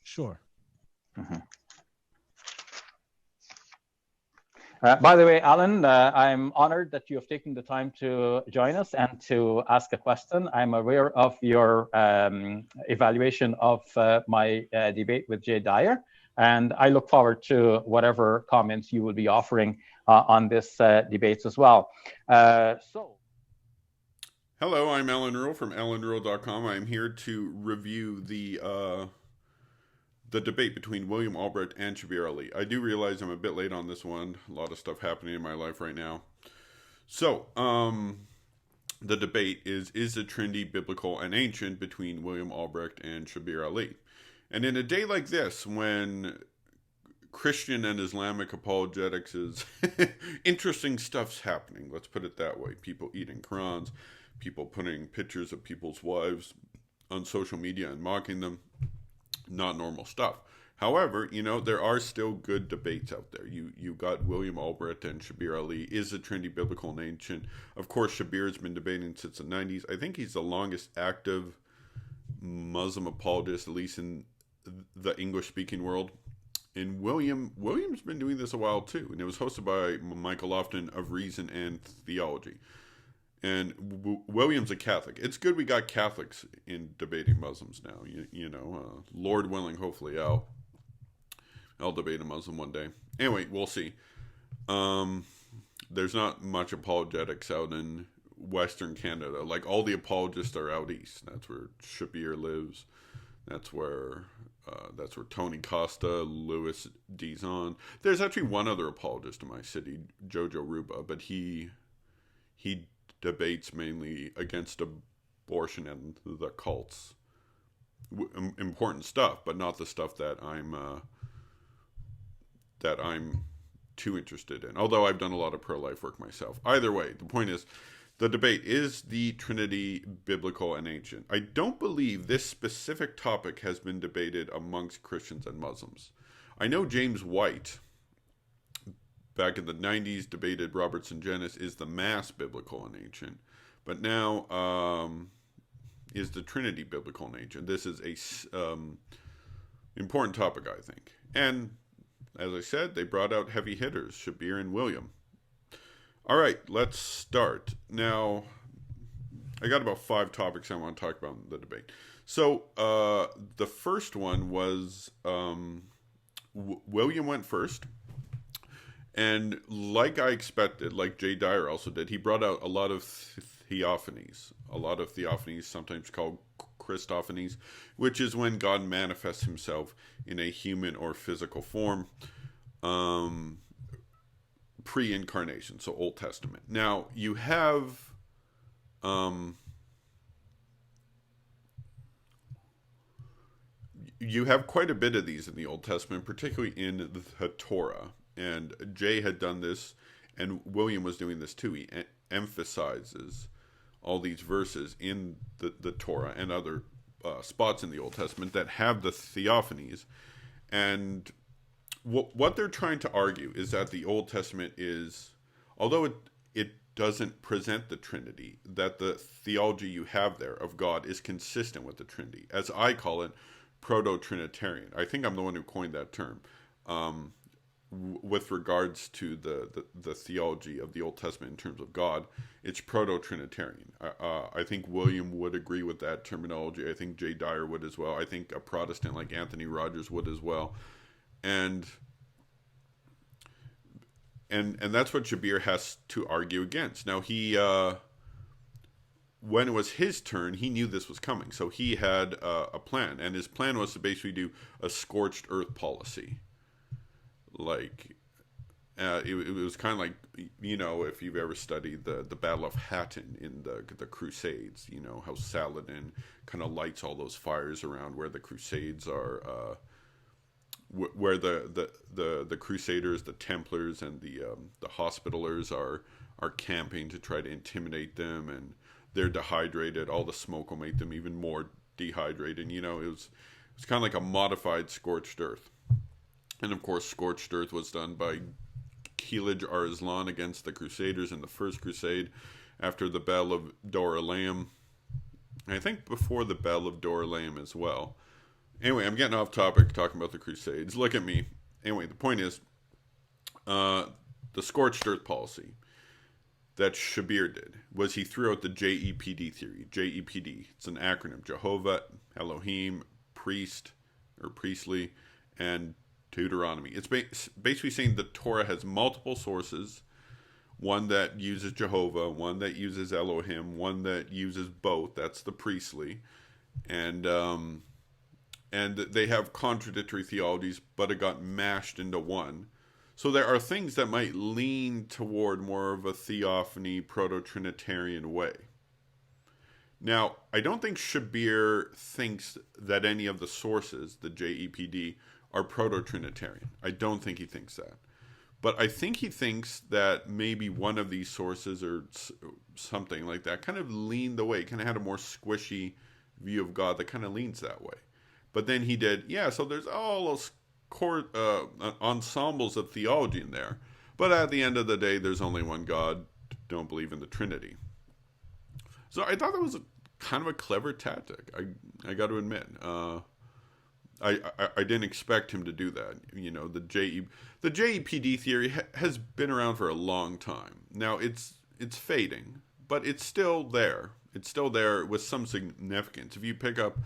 Sure. Mm-hmm. By the way, Allan, I'm honored that you have taken the time to join us and to ask a question. I'm aware of your evaluation of my debate with Jay Dyer, and I look forward to whatever comments you will be offering on this debate as well. Hello, I'm Allan Ruhl from allanruhl.com. I'm here to review the debate between William Albrecht and Shabir Ally. I do realize I'm a bit late on this one. A lot of stuff happening in my life right now. So, the debate is the Trinity biblical and ancient between William Albrecht and Shabir Ally? And in a day like this, when Christian and Islamic apologetics is interesting stuff's happening, let's put it that way. People eating Qurans, people putting pictures of people's wives on social media and mocking them. Not normal stuff. However, there are still good debates out there. You got William Albrecht and Shabir Ally. Is the Trinity biblical and ancient? Of course, Shabir's been debating since the 90s. I think he's the longest active Muslim apologist, at least in the English-speaking world. And William's been doing this a while too. And it was hosted by Michael Lofton of Reason and Theology. And William's a Catholic. It's good we got Catholics in debating Muslims now. Lord willing, hopefully I'll debate a Muslim one day. Anyway, we'll see. There's not much apologetics out in Western Canada. Like, all the apologists are out east. That's where Shabir lives. That's where Tony Costa, Louis Dizon. There's actually one other apologist in my city, Jojo Ruba, but he debates mainly against abortion and the cults. Important stuff, but not the stuff that I'm too interested in. Although I've done a lot of pro-life work myself. Either way, the point is, the debate is the Trinity biblical and ancient. I don't believe this specific topic has been debated amongst Christians and Muslims. I know James White, back in the 90s, debated Robertson Genis, is the Mass biblical and ancient? But now, is the Trinity biblical and ancient? This is a important topic, I think. And, as I said, they brought out heavy hitters, Shabir and William. All right, let's start. Now, I got about 5 topics I want to talk about in the debate. So, the first one was William went first. And like I expected, like Jay Dyer also did, he brought out a lot of theophanies. A lot of theophanies, sometimes called Christophanies, which is when God manifests himself in a human or physical form, pre-incarnation, so Old Testament. Now, you have quite a bit of these in the Old Testament, particularly in the Torah. And Jay had done this, and William was doing this too. He emphasizes all these verses in the Torah and other spots in the Old Testament that have the theophanies. And what they're trying to argue is that the Old Testament is, although it doesn't present the Trinity, that the theology you have there of God is consistent with the Trinity. As I call it, proto-Trinitarian. I think I'm the one who coined that term. With regards to the theology of the Old Testament in terms of God, it's proto-Trinitarian. I think William would agree with that terminology. I think Jay Dyer would as well. I think a Protestant like Anthony Rogers would as well. And that's what Shabir has to argue against. Now, he when it was his turn, he knew this was coming. So he had a plan. And his plan was to basically do a scorched earth policy. Like, it was kind of like, if you've ever studied the Battle of Hattin in the Crusades, how Saladin kind of lights all those fires around where the Crusades are, where the Crusaders, the Templars, and the Hospitallers are camping to try to intimidate them, and they're dehydrated. All the smoke will make them even more dehydrated. It was kind of like a modified scorched earth. And of course, scorched earth was done by Khilij Arslan against the Crusaders in the First Crusade after the Battle of Dorylaeum. I think before the Battle of Dorylaeum as well. Anyway, I'm getting off topic talking about the Crusades. Look at me. Anyway, the point is, the scorched earth policy that Shabir did was he threw out the JEPD theory. JEPD, it's an acronym: Jehovah, Elohim, priest or priestly, and Deuteronomy. It's basically saying the Torah has multiple sources, one that uses Jehovah, one that uses Elohim, one that uses both, that's the priestly, and they have contradictory theologies, but it got mashed into one. So there are things that might lean toward more of a theophany, proto-Trinitarian way. Now, I don't think Shabir thinks that any of the sources, the JEPD, are proto-Trinitarian. I don't think he thinks that. But I think he thinks that maybe one of these sources or something like that kind of leaned the way, kind of had a more squishy view of God that kind of leans that way. But then he did, so there's all those ensembles of theology in there. But at the end of the day, there's only one God. Don't believe in the Trinity. So I thought that was kind of a clever tactic. I got to admit. I didn't expect him to do that. You know, the JEPD theory has been around for a long time. Now it's fading, but it's still there. It's still there with some significance. If you pick up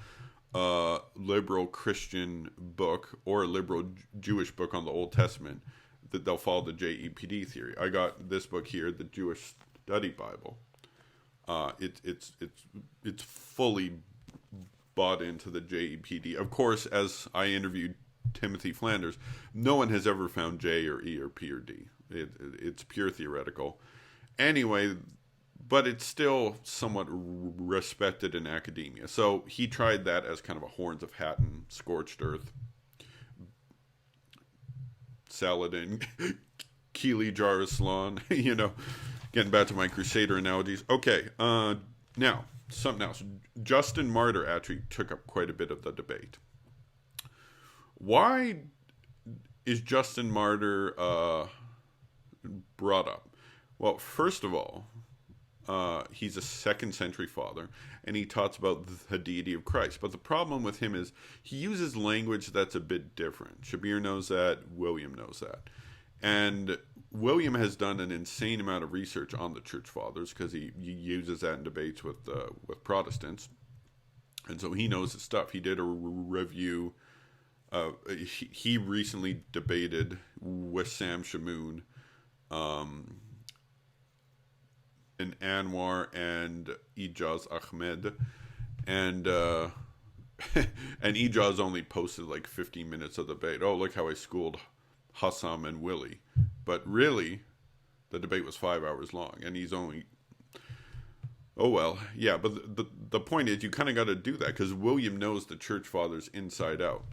a liberal Christian book or a liberal Jewish book on the Old Testament, that they'll follow the JEPD theory. I got this book here, the Jewish Study Bible. It's fully bought into the JEPD. Of course, as I interviewed Timothy Flanders, no one has ever found J or E or P or D. It's pure theoretical. Anyway, but it's still somewhat respected in academia. So he tried that as kind of a Horns of Hatton, scorched earth, Saladin, Keely Jerusalem, you know, getting back to my Crusader analogies. Okay, now, something else. Justin Martyr actually took up quite a bit of the debate. Why is Justin Martyr brought up? Well, first of all, he's a 2nd century father, and he talks about the deity of Christ. But the problem with him is he uses language that's a bit different. Shabir knows that. William knows that. And William has done an insane amount of research on the Church Fathers because he uses that in debates with Protestants, and so he knows his stuff. He did a review. He recently debated with Sam Shamoun, and Anwar and Ijaz Ahmed, and and Ijaz only posted like 15 minutes of debate. Oh, look how I schooled Hassam and Willie. But really, the debate was 5 hours long, and he's only... Oh, well, yeah, but the point is you kind of got to do that, because William knows the Church Fathers inside out.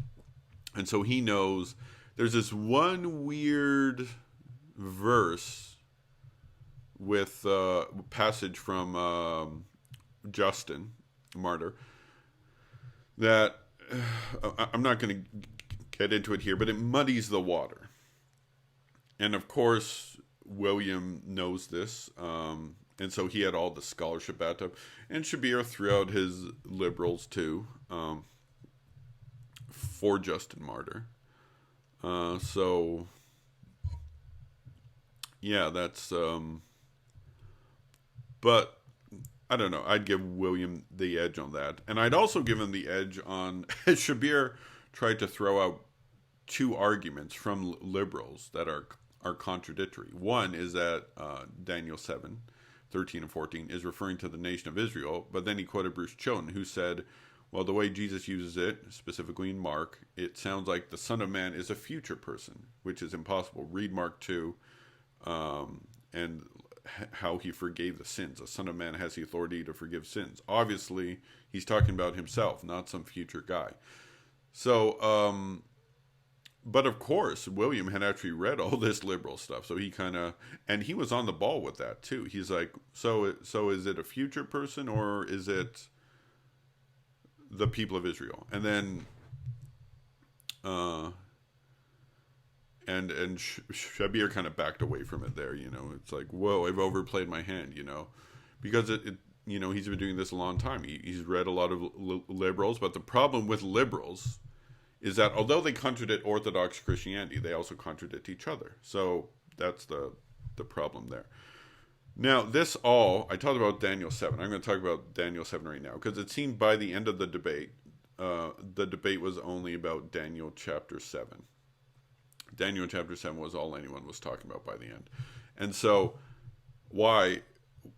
And so he knows there's this one weird verse with a passage from Justin Martyr that I'm not going to get into it here, but it muddies the water. And of course, William knows this, and so he had all the scholarship backed up. And Shabir threw out his liberals too, for Justin Martyr. So, yeah, that's... but, I don't know, I'd give William the edge on that. And I'd also give him the edge on... Shabir tried to throw out 2 arguments from liberals that are contradictory. One is that Daniel 7:13 and 14 is referring to the nation of Israel, but then he quoted Bruce Choten, who said, well, the way Jesus uses it, specifically in Mark, it sounds like the Son of Man is a future person, which is impossible. Read Mark 2, and how he forgave the sins. The Son of Man has the authority to forgive sins. Obviously, he's talking about himself, not some future guy. So, but of course, William had actually read all this liberal stuff, so he kind of, and he was on the ball with that too. He's like, so is it a future person, or is it the people of Israel? And then, and Shabir kind of backed away from it there. You know, it's like, whoa, I've overplayed my hand. You know, because it you know, he's been doing this a long time. He's read a lot of liberals, but the problem with liberals is that although they contradict Orthodox Christianity, they also contradict each other. So that's the problem there. Now, I talked about Daniel 7. I'm going to talk about Daniel 7 right now, because it seemed by the end of the debate was only about Daniel chapter 7. Daniel chapter 7 was all anyone was talking about by the end. And so, why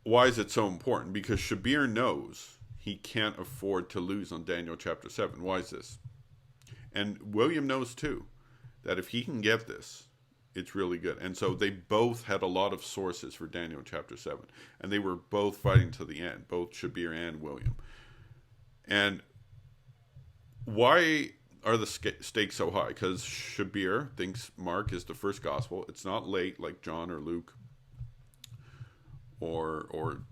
is it so important? Because Shabir knows he can't afford to lose on Daniel chapter 7. Why is this? And William knows too, that if he can get this, it's really good. And so they both had a lot of sources for Daniel chapter 7. And they were both fighting to the end, both Shabir and William. And why are the stakes so high? Because Shabir thinks Mark is the first gospel. It's not late like John or Luke or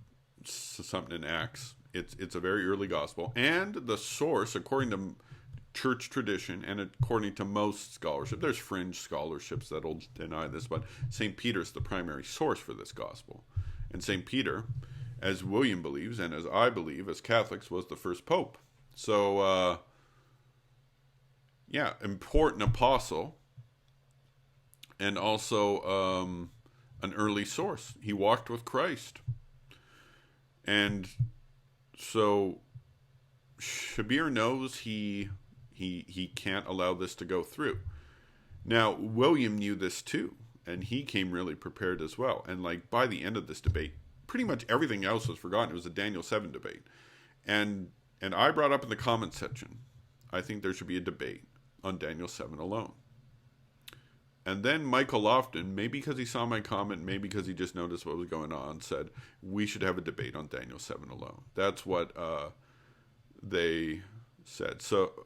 something in Acts. It's a very early gospel. And the source, according to church tradition and according to most scholarship, there's fringe scholarships that'll deny this, but St. Peter's the primary source for this gospel. And St. Peter, as William believes and as I believe as Catholics, was the first pope. So important apostle, and also an early source. He walked with Christ. And so Shabir knows he can't allow this to go through. Now, William knew this too, and he came really prepared as well. And like by the end of this debate, pretty much everything else was forgotten. It was a Daniel 7 debate. And I brought up in the comment section, I think there should be a debate on Daniel 7 alone. And then Michael Lofton, maybe because he saw my comment, maybe because he just noticed what was going on, said we should have a debate on Daniel 7 alone. That's what they said. So,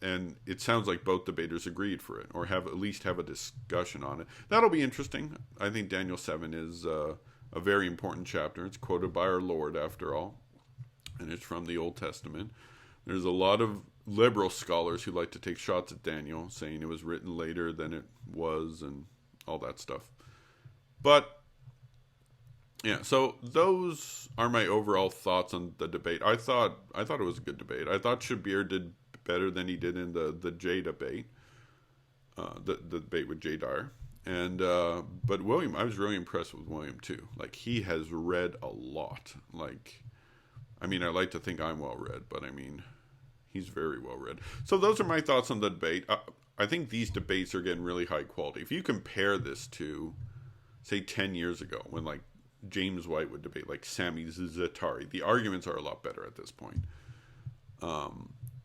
and it sounds like both debaters agreed for it, or at least have a discussion on it. That'll be interesting. I think Daniel 7 is a very important chapter. It's quoted by our Lord, after all, and it's from the Old Testament. There's a lot of liberal scholars who like to take shots at Daniel, saying it was written later than it was and all that stuff. But yeah, so those are my overall thoughts on the debate. I thought it was a good debate. I thought Shabir did better than he did in the Jay debate, the debate with Jay Dyer. And but William, I was really impressed with William too. Like, he has read a lot. Like, I mean, I like to think I'm well read, but I mean, he's very well read. So those are my thoughts on the debate. I think these debates are getting really high quality. If you compare this to, say, 10 years ago, when like James White would debate like Sami Zaatari, the arguments are a lot better at this point.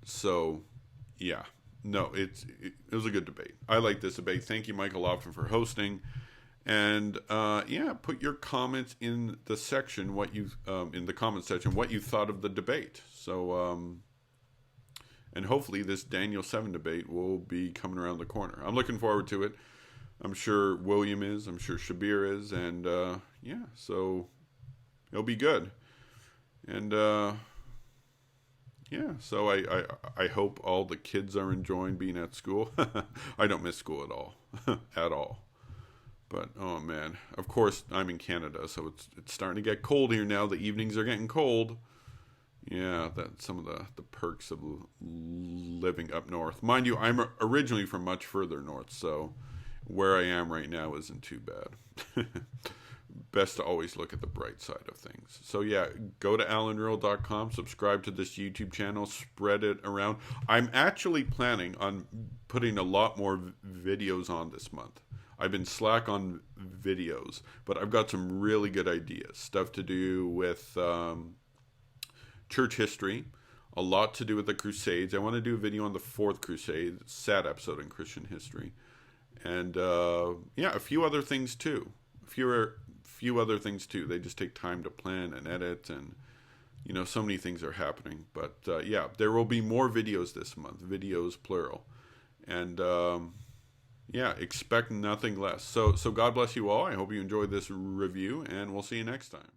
So yeah, no, it was a good debate. I like this debate. Thank you, Michael Lofton, for hosting. And put your comments in the section, in the comment section, what you thought of the debate. So and hopefully this Daniel 7 debate will be coming around the corner. I'm looking forward to it. I'm sure William is. I'm sure Shabir is. And so it'll be good. And so I hope all the kids are enjoying being at school. I don't miss school at all. At all. But, oh man, of course I'm in Canada, so it's starting to get cold here now. The evenings are getting cold. Yeah, that's some of the perks of living up north. Mind you, I'm originally from much further north, so where I am right now isn't too bad. Best to always look at the bright side of things. So yeah, go to allanruhl.com, subscribe to this YouTube channel, spread it around. I'm actually planning on putting a lot more videos on this month. I've been slack on videos, but I've got some really good ideas. Stuff to do with church history, a lot to do with the Crusades. I want to do a video on the Fourth Crusade, sad episode in Christian history. And a few other things too. Few other things too. They just take time to plan and edit, and so many things are happening. But there will be more videos this month. Videos plural. And expect nothing less. So God bless you all. I hope you enjoyed this review, and we'll see you next time.